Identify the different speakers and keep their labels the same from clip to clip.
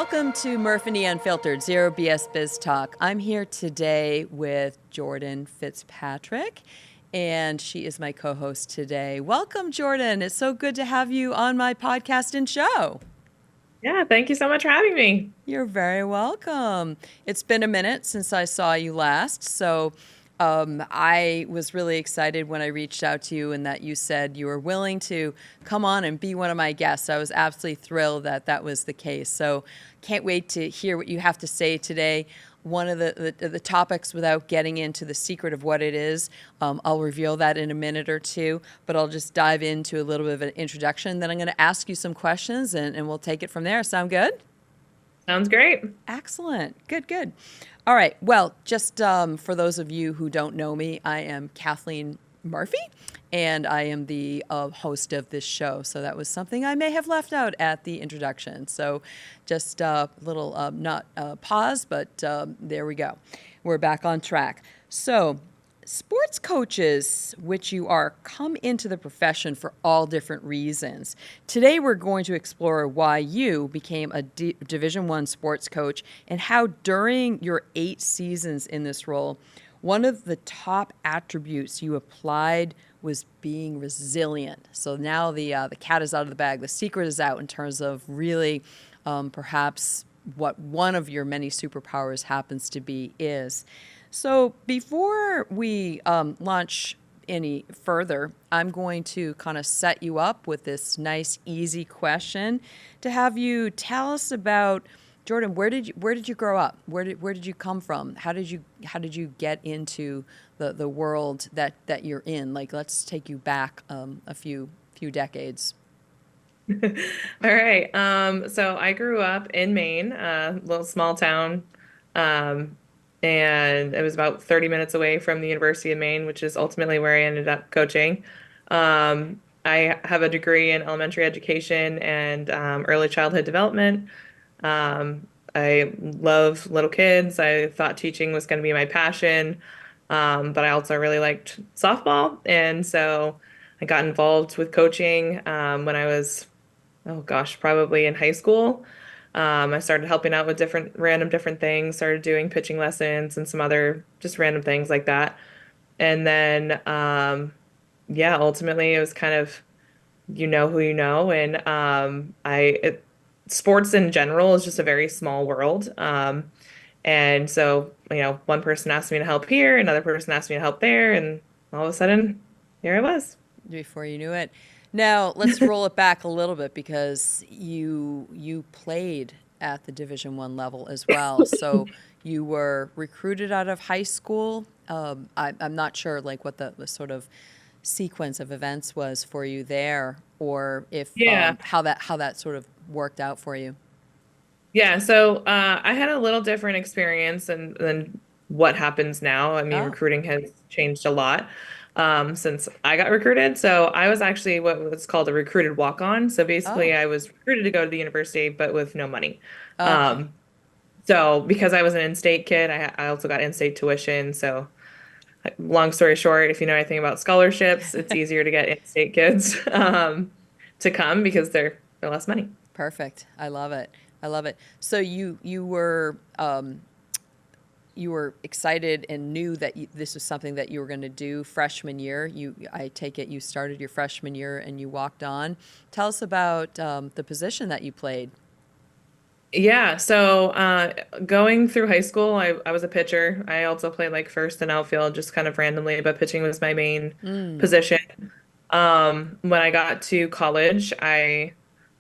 Speaker 1: Welcome to Murf and Unfiltered, Zero BS Biz Talk. I'm here today with Jordan Fitzpatrick, and she is my co-host today. Welcome, Jordan. It's so good to have you on my podcast and show.
Speaker 2: Yeah, thank you so much for having me.
Speaker 1: You're very welcome. It's been a minute since I saw you last, so I was really excited when I reached out to you and that you said you were willing to come on and be one of my guests. I was absolutely thrilled that that was the case. So can't wait to hear what you have to say today. One of the topics, without getting into the secret of what it is, I'll reveal that in a minute or two, but I'll just dive into a little bit of an introduction. Then I'm going to ask you some questions and we'll take it from there. Sound good?
Speaker 2: Sounds great.
Speaker 1: Excellent. Good, good. All right. Well, just for those of you who don't know me, I am Kathleen Murphy, and I am the host of this show. So that was something I may have left out at the introduction. So just a little, not pause, but there we go. We're back on track. So sports coaches, which you are, come into the profession for all different reasons. Today, we're going to explore why you became a Division I sports coach and how during your 8 seasons in this role, one of the top attributes you applied was being resilient. So now the cat is out of the bag. The secret is out in terms of really perhaps what one of your many superpowers happens to be is. So before we launch any further, I'm going to kind of set you up with this nice, easy question to have you tell us about, Jordan. Where did you grow up? Where did you come from? How did you get into the world that you're in? Like, let's take you back a few decades.
Speaker 2: All right. So I grew up in Maine, a little small town, and it was about 30 minutes away from the University of Maine, which is ultimately where I ended up coaching. I have a degree in elementary education and early childhood development. I love little kids. I thought teaching was going to be my passion, but I also really liked softball, and so I got involved with coaching when I was, oh gosh, probably in high school. I started helping out with different things, started doing pitching lessons and some other just random things like that. And then, yeah, ultimately it was kind of, you know who you know. And sports in general is just a very small world. And so, one person asked me to help here, another person asked me to help there, and all of a sudden, here I was.
Speaker 1: Before you knew it. Now let's roll it back a little bit because you played at the Division I level as well. So you were recruited out of high school. I'm not sure like what the sort of sequence of events was for you there, or if
Speaker 2: Yeah.
Speaker 1: how that sort of worked out for you.
Speaker 2: Yeah, so I had a little different experience than what happens now. I mean,
Speaker 1: Oh,
Speaker 2: recruiting has changed a lot since I got recruited. So I was actually what was called a recruited walk-on. So basically,
Speaker 1: oh,
Speaker 2: I was recruited to go to the university, but with no money.
Speaker 1: okay,
Speaker 2: Um, so because I was an in-state kid, I also got in-state tuition. So long story short, if you know anything about scholarships, it's easier to get in-state kids to come because they're less money.
Speaker 1: perfect. I love it. I love it. So you were excited and knew that this was something that you were going to do freshman year. I take it you started your freshman year and you walked on. Tell us about the position that you played.
Speaker 2: Yeah, so going through high school, I was a pitcher. I also played like first and outfield just kind of randomly, but pitching was my main
Speaker 1: Mm.
Speaker 2: position. When I got to college, I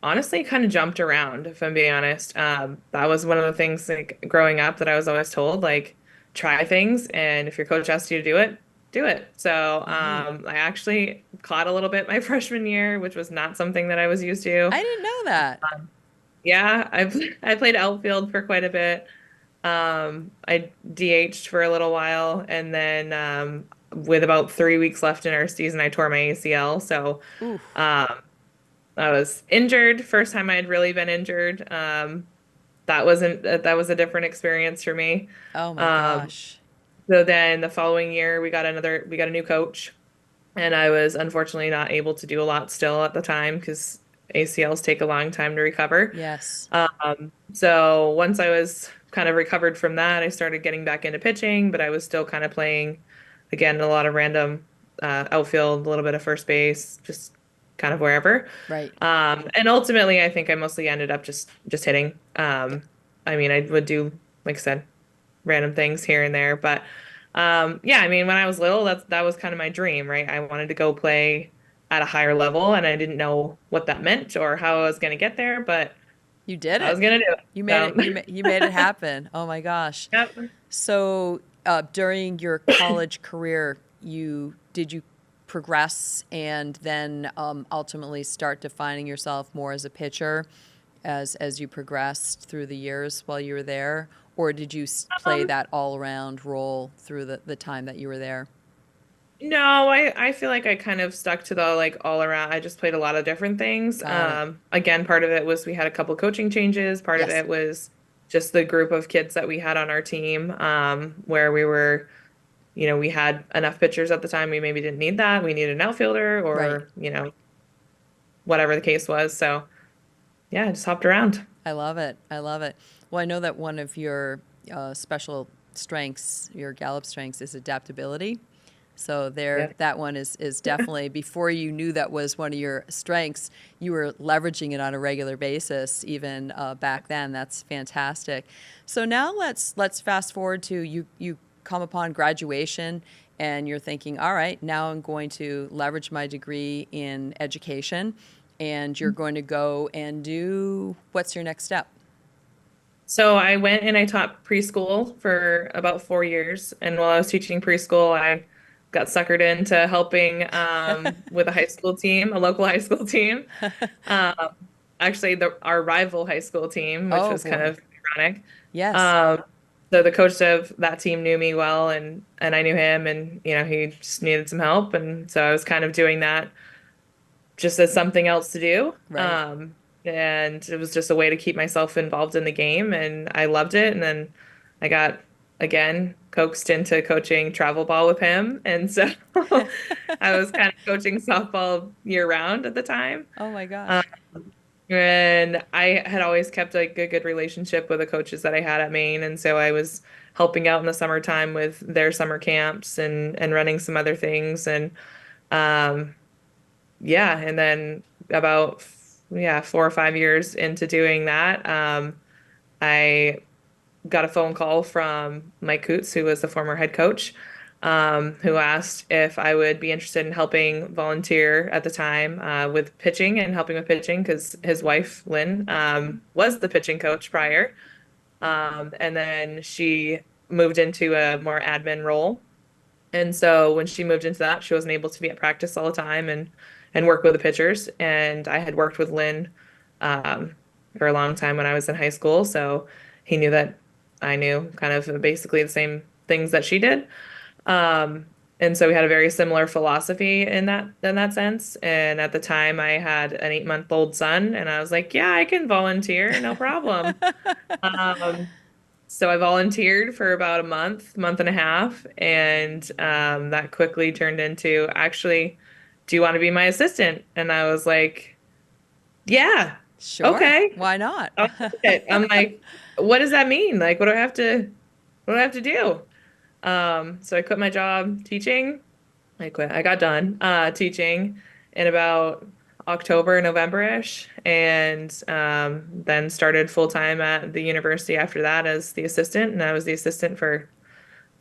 Speaker 2: honestly kind of jumped around, if I'm being honest. That was one of the things like growing up that I was always told, like try things, and if your coach asks you to do it, do it. So
Speaker 1: Oh,
Speaker 2: I actually caught a little bit my freshman year, which was not something that I was used to.
Speaker 1: I didn't know that.
Speaker 2: Yeah, I played outfield for quite a bit. I DH'd for a little while, and then with about 3 weeks left in our season, I tore my ACL. So
Speaker 1: Ooh.
Speaker 2: um, I was injured. First time I had really been injured. That was a different experience for me.
Speaker 1: Oh my
Speaker 2: Um,
Speaker 1: gosh.
Speaker 2: so then the following year, we got a new coach, and I was unfortunately not able to do a lot still at the time because ACLs take a long time to recover.
Speaker 1: Yes.
Speaker 2: So once I was kind of recovered from that, I started getting back into pitching, but I was still kind of playing again a lot of random outfield, a little bit of first base, just kind of wherever.
Speaker 1: Right.
Speaker 2: And ultimately, I think I mostly ended up just hitting. I mean, I would do, like I said, random things here and there, but yeah, I mean, when I was little, that was kind of my dream, right? I wanted to go play at a higher level, and I didn't know what that meant or how I was going to get there, but
Speaker 1: You did
Speaker 2: I was
Speaker 1: it.
Speaker 2: going to do it.
Speaker 1: You made it.
Speaker 2: So,
Speaker 1: You made it happen. Oh my gosh.
Speaker 2: yep.
Speaker 1: So, during your college career, you progress and then ultimately start defining yourself more as a pitcher as you progressed through the years while you were there, or did you play
Speaker 2: Um,
Speaker 1: that all around role through the time that you were there?
Speaker 2: no, I feel like I kind of stuck to the like all around. I just played a lot of different things.
Speaker 1: Got it.
Speaker 2: Again, part of it was we had a couple coaching changes. Part of
Speaker 1: Yes.
Speaker 2: it was just the group of kids that we had on our team, where we were, we had enough pitchers at the time. We maybe didn't need that. We needed an outfielder
Speaker 1: Right.
Speaker 2: or, whatever the case was. So yeah, I just hopped around.
Speaker 1: I love it. I love it. Well, I know that one of your special strengths, your Gallup strengths, is adaptability. So there,
Speaker 2: Yeah.
Speaker 1: that one is definitely before you knew that was one of your strengths, you were leveraging it on a regular basis, even back then. That's fantastic. So now let's fast forward to you come upon graduation and you're thinking, all right, now I'm going to leverage my degree in education, and you're going to go and do what's your next step?
Speaker 2: So I went and I taught preschool for about 4 years. And while I was teaching preschool, I got suckered into helping with a high school team, a local high school team. Um, Actually, our rival high school team, which
Speaker 1: Oh
Speaker 2: was kind
Speaker 1: boy.
Speaker 2: of ironic.
Speaker 1: Yes.
Speaker 2: Um, so the coach of that team knew me well, and I knew him, and he just needed some help, and so I was kind of doing that just as something else to do.
Speaker 1: Right.
Speaker 2: And it was just a way to keep myself involved in the game, and I loved it. And then I got again coaxed into coaching travel ball with him, and so I was kind of coaching softball year round at the time.
Speaker 1: Oh my
Speaker 2: Um,
Speaker 1: gosh.
Speaker 2: and I had always kept like a good relationship with the coaches that I had at Maine, and so I was helping out in the summertime with their summer camps and running some other things, and um, yeah, and then about yeah 4 or 5 years into doing that, I got a phone call from Mike Coots, who was the former head coach, who asked if I would be interested in helping volunteer at the time with pitching and helping with pitching because his wife, Lynn, was the pitching coach prior. And then she moved into a more admin role. And so when she moved into that, she wasn't able to be at practice all the time and work with the pitchers. And I had worked with Lynn um, for a long time when I was in high school, so he knew that I knew kind of basically the same things that she did. And so we had a very similar philosophy in that sense. And at the time, I had an 8-month-old son, and I was like, "Yeah, I can volunteer, no problem." Um, so I volunteered for about a month and a half, and that quickly turned into actually, do you want to be my assistant? And I was like, yeah,
Speaker 1: Sure.
Speaker 2: okay.
Speaker 1: Why not?
Speaker 2: I'll do it. I'm like, what does that mean? Like, what do I have to do? So I quit my job teaching. I quit. I got done teaching in about October, November-ish, and then started full time at the university after that as the assistant. And I was the assistant for,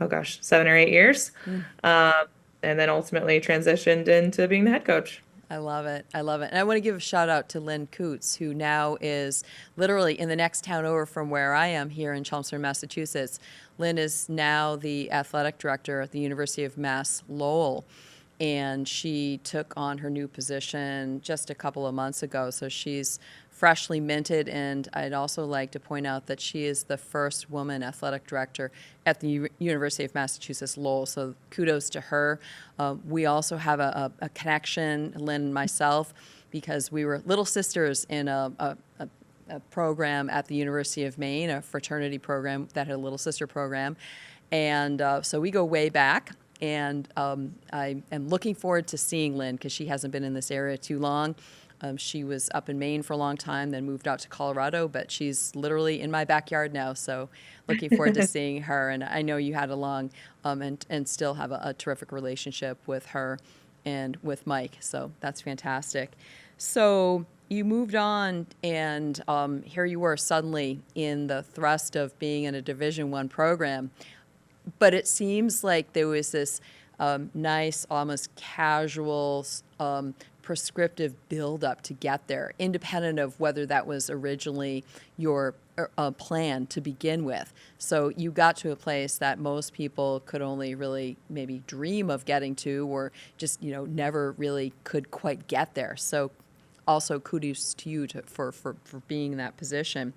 Speaker 2: oh gosh, 7 or 8 years.
Speaker 1: Mm,
Speaker 2: Um, and then ultimately transitioned into being the head coach.
Speaker 1: I love it. I love it. And I want to give a shout out to Lynn Coots, who now is literally in the next town over from where I am here in Chelmsford, Massachusetts. Lynn is now the athletic director at the University of Mass Lowell. And she took on her new position just a couple of months ago. So she's freshly minted. And I'd also like to point out that she is the first woman athletic director at the University of Massachusetts Lowell. So kudos to her. We also have a connection, Lynn and myself, because we were little sisters in a program at the University of Maine, a fraternity program that had a little sister program. And so we go way back. And I am looking forward to seeing Lynn because she hasn't been in this area too long. She was up in Maine for a long time, then moved out to Colorado, but she's literally in my backyard now. So looking forward to seeing her. And I know you had a long and still have a terrific relationship with her and with Mike. So that's fantastic. So you moved on, and here you were suddenly in the thrust of being in a Division I program. But it seems like there was this nice, almost casual, prescriptive buildup to get there, independent of whether that was originally your plan to begin with. So you got to a place that most people could only really maybe dream of getting to, or just never really could quite get there. So also kudos to you for being in that position.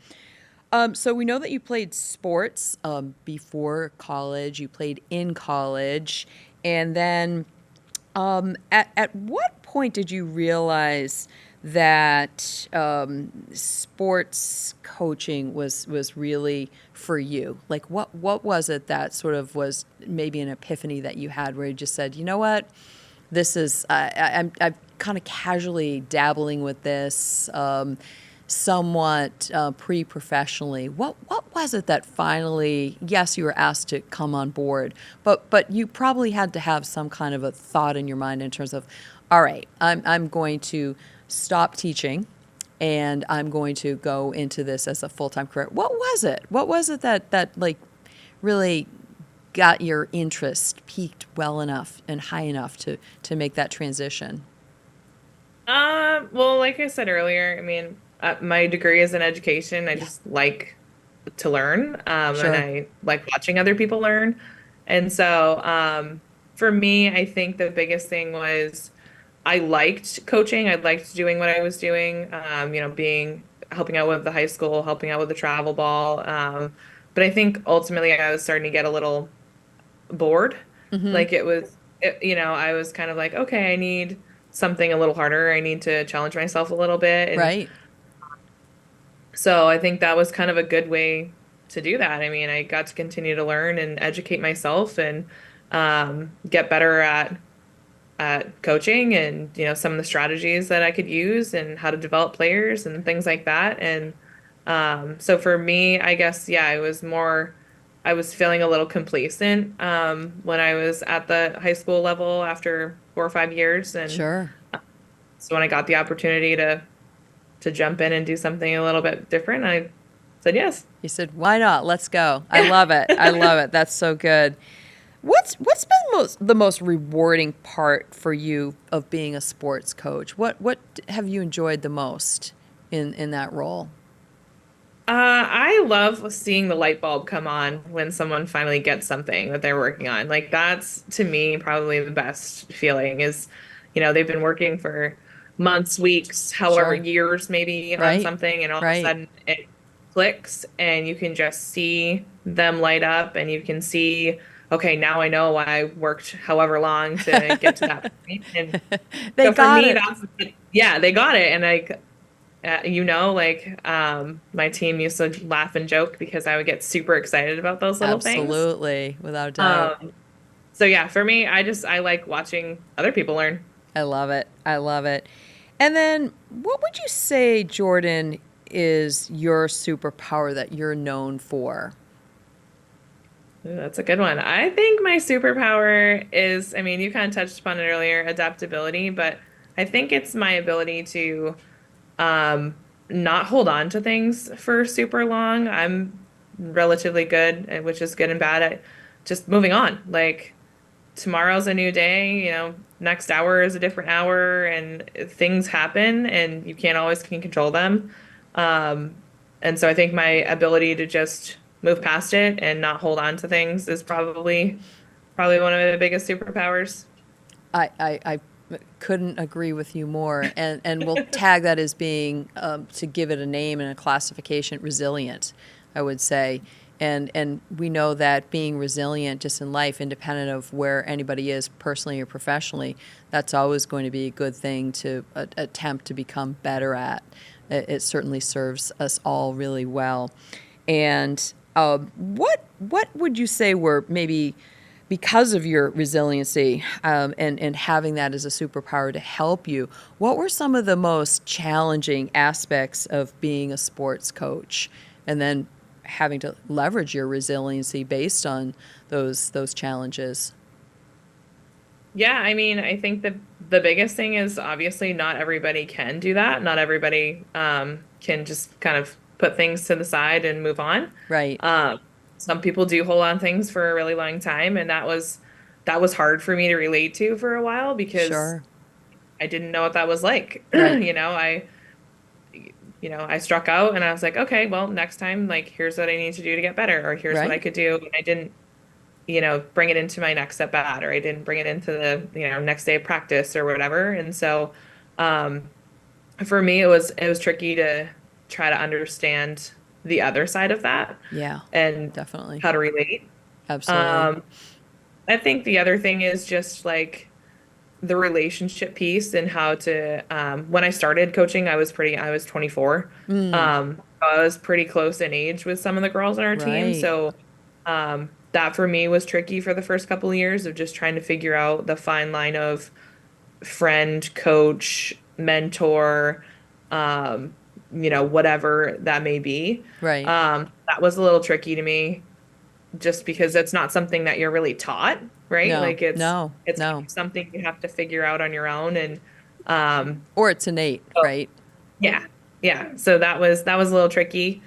Speaker 1: So we know that you played sports before college. You played in college, and then at what point did you realize that sports coaching was really for you? Like, what was it that sort of was maybe an epiphany that you had, where you just said, you know what, this is I'm kind of casually dabbling with this. Somewhat pre-professionally. What was it that finally, yes, you were asked to come on board, but you probably had to have some kind of a thought in your mind in terms of, all right, I'm going to stop teaching and I'm going to go into this as a full-time career. What was it? What was it that like really got your interest peaked well enough and high enough to make that transition?
Speaker 2: Well, like I said earlier, I mean, my degree is in education. I
Speaker 1: Yeah,
Speaker 2: just like to learn, and
Speaker 1: sure.
Speaker 2: I like watching other people learn. And so, for me, I think the biggest thing was I liked coaching. I liked doing what I was doing, being helping out with the high school, helping out with the travel ball. But I think ultimately I was starting to get a little bored.
Speaker 1: Mm-hmm.
Speaker 2: Like I was kind of like, okay, I need something a little harder. I need to challenge myself a little bit. And
Speaker 1: Right.
Speaker 2: so I think that was kind of a good way to do that. I mean, I got to continue to learn and educate myself and get better at coaching and some of the strategies that I could use and how to develop players and things like that. And so for me, I guess yeah, I was feeling a little complacent when I was at the high school level after 4 or 5 years, and
Speaker 1: Sure.
Speaker 2: so when I got the opportunity to jump in and do something a little bit different, I said yes.
Speaker 1: You said, "Why not? Let's go." I love it. I love it. That's so good. What's been the most rewarding part for you of being a sports coach? What have you enjoyed the most in that role?
Speaker 2: I love seeing the light bulb come on when someone finally gets something that they're working on. Like that's to me probably the best feeling is, they've been working for months, weeks, however,
Speaker 1: Sure.
Speaker 2: years maybe on
Speaker 1: Right.
Speaker 2: something, and all of a
Speaker 1: Right.
Speaker 2: sudden it clicks and you can just see them light up and you can see, okay, now I know why I worked however long to get to that point. And
Speaker 1: They
Speaker 2: so for
Speaker 1: got
Speaker 2: me,
Speaker 1: it.
Speaker 2: that's yeah, they got it. And my team used to laugh and joke because I would get super excited about those little things.
Speaker 1: Absolutely, without a doubt.
Speaker 2: Um, so yeah, for me, I like watching other people learn.
Speaker 1: I love it. I love it. And then, what would you say, Jordan, is your superpower that you're known for?
Speaker 2: Ooh, that's a good one. I think my superpower is, I mean, you kind of touched upon it earlier, adaptability, but I think it's my ability to um, not hold on to things for super long. I'm relatively good, which is good and bad at just moving on. Like tomorrow's a new day, next hour is a different hour and things happen and you can't always can control them. Um, and so I think my ability to just move past it and not hold on to things is probably one of the biggest superpowers.
Speaker 1: I couldn't agree with you more. And we'll tag that as being, to give it a name and a classification, resilient, I would say. And we know that being resilient just in life, independent of where anybody is personally or professionally, that's always going to be a good thing to attempt to become better at. It certainly serves us all really well. And what would you say were maybe because of your resiliency, and having that as a superpower to help you, what were some of the most challenging aspects of being a sports coach, and then having to leverage your resiliency based on those challenges?
Speaker 2: Yeah, I mean, I think the biggest thing is obviously not everybody can do that. Not everybody can just kind of put things to the side and move on.
Speaker 1: Right.
Speaker 2: Um, some people do hold on things for a really long time, and that was hard for me to relate to for a while because
Speaker 1: Sure.
Speaker 2: I didn't know what that was like.
Speaker 1: Right.
Speaker 2: I struck out and I was like, okay, well, next time, like, here's what I need to do to get better, or here's what I
Speaker 1: Right.
Speaker 2: could do. And I didn't bring it into my next step at, or I didn't bring it into the, next day of practice or whatever. And so, um, for me, it was tricky to try to understand the other side of that
Speaker 1: Yeah.
Speaker 2: and
Speaker 1: Definitely.
Speaker 2: how to relate.
Speaker 1: Absolutely.
Speaker 2: Um, I think the other thing is just like the relationship piece and how to, when I started coaching, I was 24.
Speaker 1: Mm.
Speaker 2: I was pretty close in age with some of the girls on our team.
Speaker 1: Right.
Speaker 2: So, that for me was tricky for the first couple of years of just trying to figure out the fine line of friend, coach, mentor, um, whatever that may be.
Speaker 1: Right.
Speaker 2: That was a little tricky to me just because it's not something that you're really taught, right?
Speaker 1: No.
Speaker 2: Like it's
Speaker 1: No.
Speaker 2: it's kind
Speaker 1: No.
Speaker 2: of something you have to figure out on your own. And um
Speaker 1: Or it's innate,
Speaker 2: so
Speaker 1: right?
Speaker 2: yeah. Yeah. So that was a little tricky.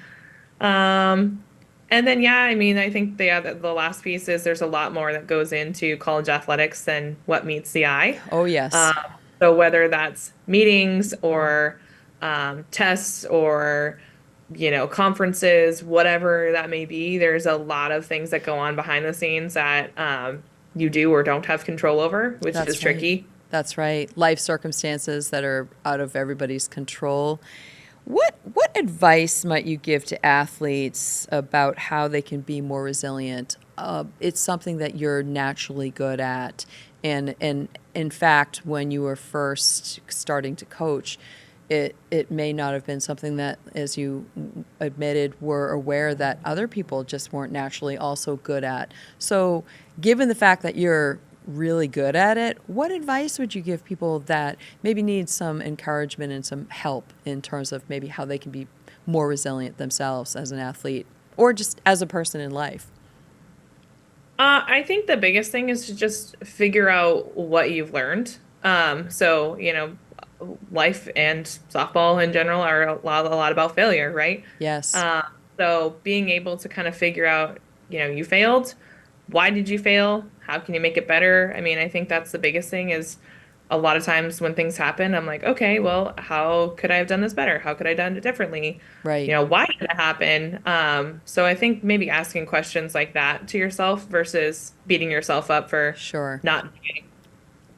Speaker 2: Um and then yeah, I mean, I think the last piece is there's a lot more that goes into college athletics than what meets the eye.
Speaker 1: Oh, yes.
Speaker 2: Um, so whether that's meetings or tests or conferences, whatever that may be, there's a lot of things that go on behind the scenes that you do or don't have control over, which is
Speaker 1: That's right.
Speaker 2: tricky.
Speaker 1: That's right. Life circumstances that are out of everybody's control. What advice might you give to athletes about how they can be more resilient? It's something that you're naturally good at, and in fact, when you were first starting to coach, it may not have been something that, as you admitted, were aware that other people just weren't naturally also good at. So, given the fact that you're really good at it, what advice would you give people that maybe need some encouragement and some help in terms of maybe how they can be more resilient themselves as an athlete or just as a person in life?
Speaker 2: I think the biggest thing is to just figure out what you've learned. So, life and softball in general are a lot about failure, right?
Speaker 1: Yes.
Speaker 2: Uh, so being able to kind of figure out, you failed. Why did you fail? How can you make it better? I mean, I think that's the biggest thing is a lot of times when things happen, I'm like, okay, well, how could I have done this better? How could I have done it differently?
Speaker 1: Right.
Speaker 2: Why did it happen? So I think maybe asking questions like that to yourself versus beating yourself up for
Speaker 1: Sure.
Speaker 2: not doing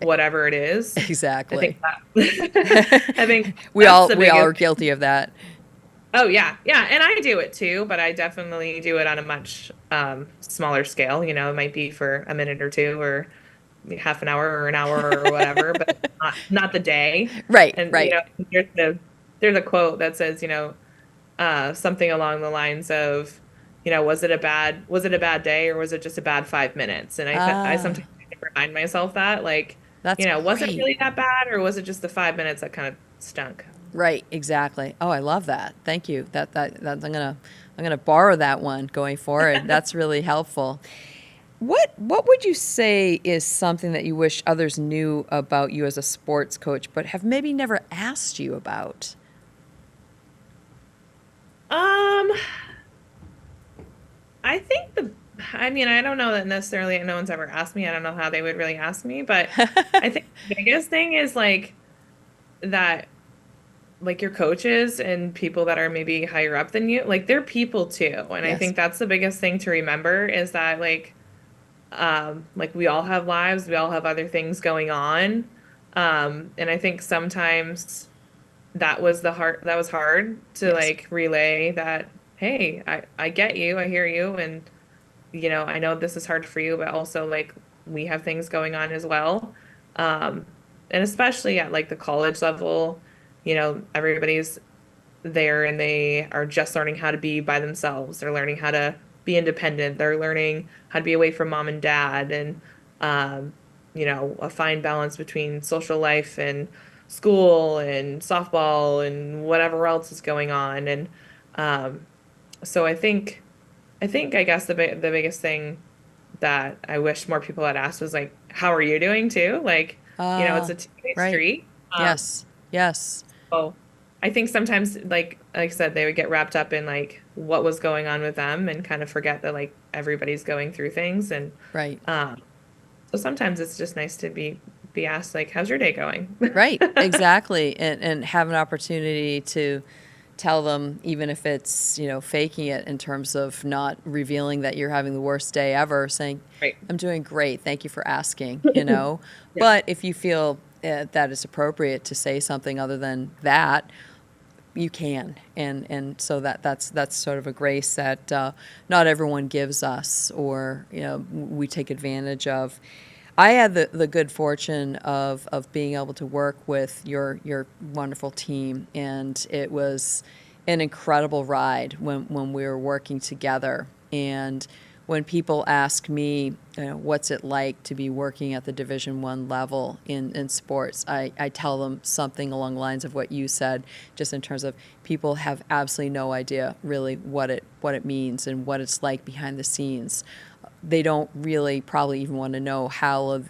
Speaker 2: whatever it is. I
Speaker 1: Exactly.
Speaker 2: think that I think
Speaker 1: we
Speaker 2: that's
Speaker 1: all
Speaker 2: the
Speaker 1: we all are
Speaker 2: biggest.
Speaker 1: guilty of that.
Speaker 2: Oh yeah, yeah, and I do it too, but I definitely do it on a much smaller scale. It might be for a minute or two, or half an hour, or an hour, or whatever, but not the day.
Speaker 1: Right,
Speaker 2: And
Speaker 1: right.
Speaker 2: there's a quote that says, something along the lines of, was it a bad day or was it just a bad 5 minutes? And I
Speaker 1: Ah,
Speaker 2: sometimes remind myself that, like,
Speaker 1: that's
Speaker 2: was it
Speaker 1: great.
Speaker 2: really that bad or was it just the 5 minutes that kind of stunk?
Speaker 1: Right, exactly. Oh, I love that. Thank you. That I'm gonna borrow that one going forward. That's really helpful. What would you say is something that you wish others knew about you as a sports coach, but have maybe never asked you about?
Speaker 2: Um, I think I mean, I don't know that necessarily no one's ever asked me. I don't know how they would really ask me, but I think the biggest thing is like that, like your coaches and people that are maybe higher up than you, like they're people too. And I
Speaker 1: Yes.
Speaker 2: think that's the biggest thing to remember is that like we all have lives, we all have other things going on. And I think sometimes that was hard to
Speaker 1: Yes.
Speaker 2: like relay that, hey, I get you, I hear you, and I know this is hard for you, but also like we have things going on as well. Um, and especially at like the college level, everybody's there and they are just learning how to be by themselves. They're learning how to be independent. They're learning how to be away from mom and dad and, a fine balance between social life and school and softball and whatever else is going on. And um, so I guess the biggest thing that I wish more people had asked was like, how are you doing too? Like, it's
Speaker 1: Ah,
Speaker 2: a two-way
Speaker 1: right.
Speaker 2: street.
Speaker 1: Yes. Yes.
Speaker 2: So I think sometimes, like I said, they would get wrapped up in like what was going on with them and kind of forget that like everybody's going through things. And
Speaker 1: Right.
Speaker 2: um, so sometimes it's just nice to be asked like, how's your day going?
Speaker 1: Right. Exactly. And have an opportunity to tell them, even if it's, faking it in terms of not revealing that you're having the worst day ever, saying,
Speaker 2: Right.
Speaker 1: I'm doing great. Thank you for asking.
Speaker 2: Yeah.
Speaker 1: But if you feel that it's appropriate to say something other than that, you can. And so that's sort of a grace that not everyone gives us or, we take advantage of. I had the good fortune of being able to work with your wonderful team, and it was an incredible ride when we were working together. And when people ask me, what's it like to be working at the Division I level in sports, I tell them something along the lines of what you said, just in terms of people have absolutely no idea really what it means and what it's like behind the scenes. They don't really probably even want to know how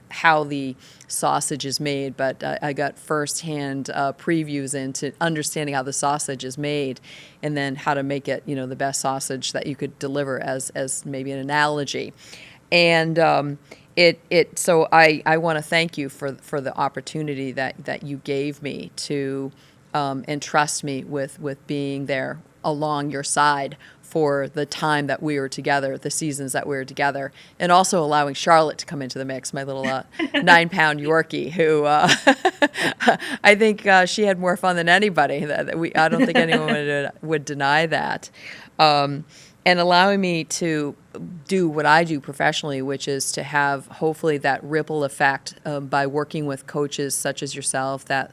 Speaker 1: the sausage is made, but I got firsthand previews into understanding how the sausage is made, and then how to make it, the best sausage that you could deliver as maybe an analogy. And so I want to thank you for the opportunity that you gave me to entrust me with being there along your side for the time that we were together, the seasons that we were together, and also allowing Charlotte to come into the mix, my little 9-pound Yorkie, who I think she had more fun than anybody. I don't think anyone would deny that. And allowing me to do what I do professionally, which is to have hopefully that ripple effect by working with coaches such as yourself that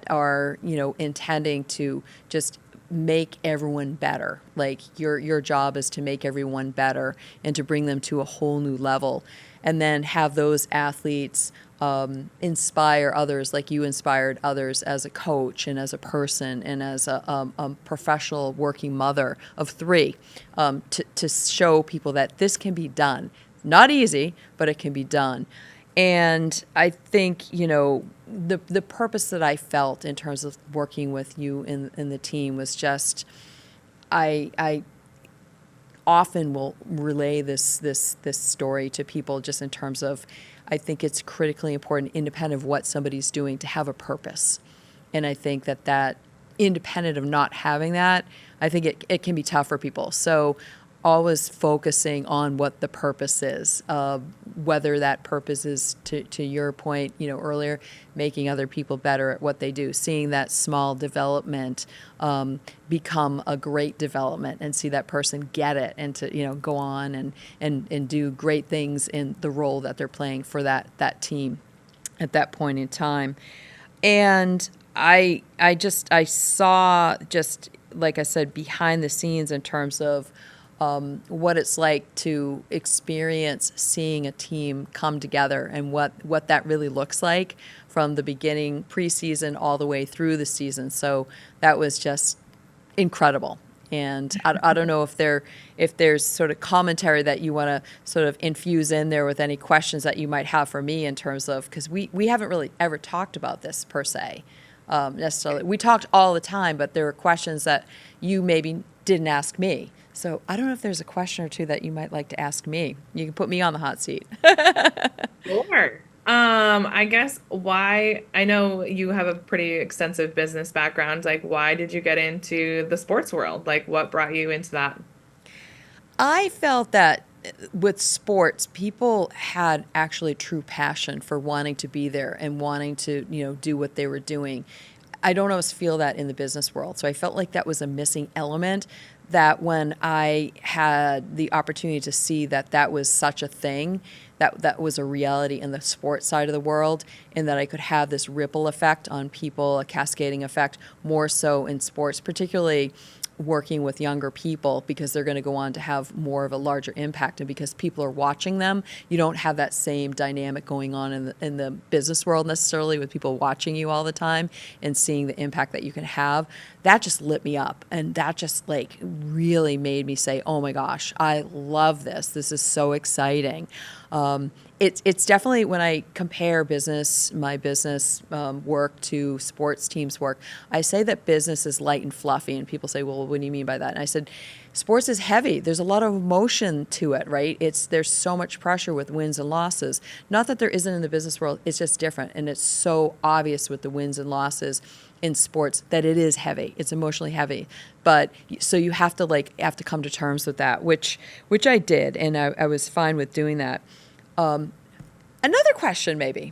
Speaker 1: are intending to just make everyone better. Like your job is to make everyone better and to bring them to a whole new level, and then have those athletes inspire others like you inspired others as a coach and as a person and as a professional working mother of 3, to show people that this can be done. Not easy, but it can be done. And I think, the purpose that I felt in terms of working with you in the team was just, I often will relay this story to people just in terms of, I think it's critically important, independent of what somebody's doing, to have a purpose. And I think that independent of not having that, I think it can be tough for people. So always focusing on what the purpose is, whether that purpose is, to your point, earlier, making other people better at what they do, seeing that small development become a great development, and see that person get it, and to go on and do great things in the role that they're playing for that team at that point in time. And I saw, just like I said, behind the scenes in terms of what it's like to experience seeing a team come together, and what that really looks like from the beginning, preseason, all the way through the season. So that was just incredible. And I don't know if there's sort of commentary that you want to sort of infuse in there with any questions that you might have for me, in terms of, because we haven't really ever talked about this per se, necessarily. We talked all the time, but there were questions that you maybe didn't ask me. So I don't know if there's a question or two that you might like to ask me. You can put me on the hot seat.
Speaker 2: Sure. I guess why, I know you have a pretty extensive business background. Like, why did you get into the sports world? Like, what brought you into that?
Speaker 1: I felt that with sports, people had actually true passion for wanting to be there and wanting to, do what they were doing. I don't always feel that in the business world. So I felt like that was a missing element, that when I had the opportunity to see that was such a thing, that was a reality in the sports side of the world, and that I could have this ripple effect on people, a cascading effect, more so in sports, particularly working with younger people because they're going to go on to have more of a larger impact, and because people are watching them, you don't have that same dynamic going on in the business world necessarily, with people watching you all the time and seeing the impact that you can have. That just lit me up, and that just like really made me say, oh my gosh, I love this. This is so exciting. It's definitely, when I compare my business work to sports teams work, I say that business is light and fluffy, and people say, well, what do you mean by that? And I said, sports is heavy. There's a lot of emotion to it, right? There's so much pressure with wins and losses. Not that there isn't in the business world, it's just different, and it's so obvious with the wins and losses in sports that it is heavy. It's emotionally heavy. But so you have to come to terms with that, which I did, and I was fine with doing that. Another question, maybe.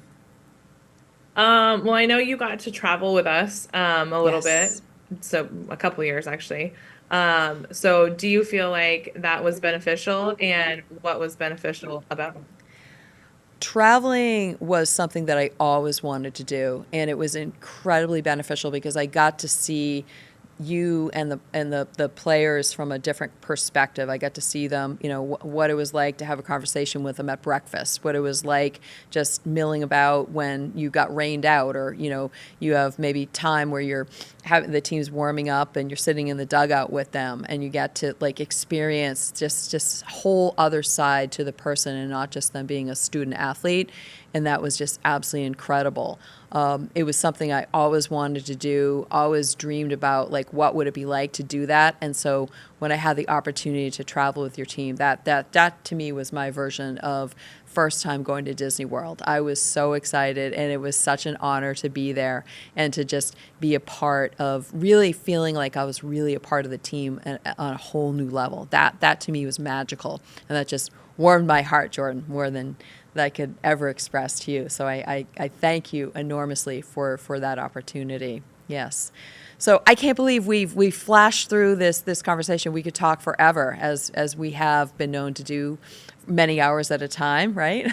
Speaker 2: Well, I know you got to travel with us a little
Speaker 1: Yes.
Speaker 2: bit, so a couple years actually. So do you feel like that was beneficial, and what was beneficial about it?
Speaker 1: Traveling was something that I always wanted to do, and it was incredibly beneficial because I got to see you and the players from a different perspective. I got to see them, what it was like to have a conversation with them at breakfast, what it was like just milling about when you got rained out, or you have maybe time where you're having the team's warming up and you're sitting in the dugout with them, and you get to like experience just whole other side to the person, and not just them being a student athlete. And that was just absolutely incredible. It was something I always wanted to do, always dreamed about, like, what would it be like to do that? And so when I had the opportunity to travel with your team, that to me was my version of first time going to Disney World. I was so excited, and it was such an honor to be there and to just be a part of, really feeling like I was really a part of the team on a whole new level. That to me was magical, and that just warmed my heart, Jordan, more than that I could ever express to you. So I thank you enormously for that opportunity. Yes. So I can't believe we've flashed through this conversation. We could talk forever, as we have been known to do, many hours at a time, right?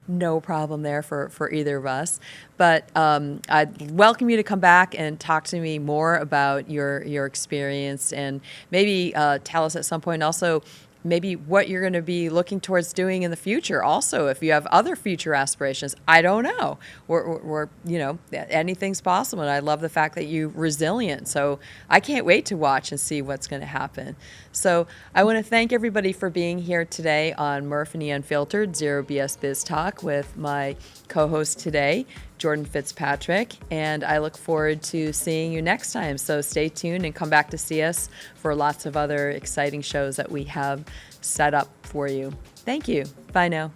Speaker 1: No problem there for either of us. But I'd welcome you to come back and talk to me more about your experience, and maybe tell us at some point also maybe what you're going to be looking towards doing in the future. Also, if you have other future aspirations, I don't know. We're anything's possible. And I love the fact that you're resilient. So I can't wait to watch and see what's going to happen. So I want to thank everybody for being here today on Murf and Unfiltered, Zero BS Biz Talk, with my co-host today, Jordan Fitzpatrick, and I look forward to seeing you next time. So stay tuned and come back to see us for lots of other exciting shows that we have set up for you. Thank you. Bye now.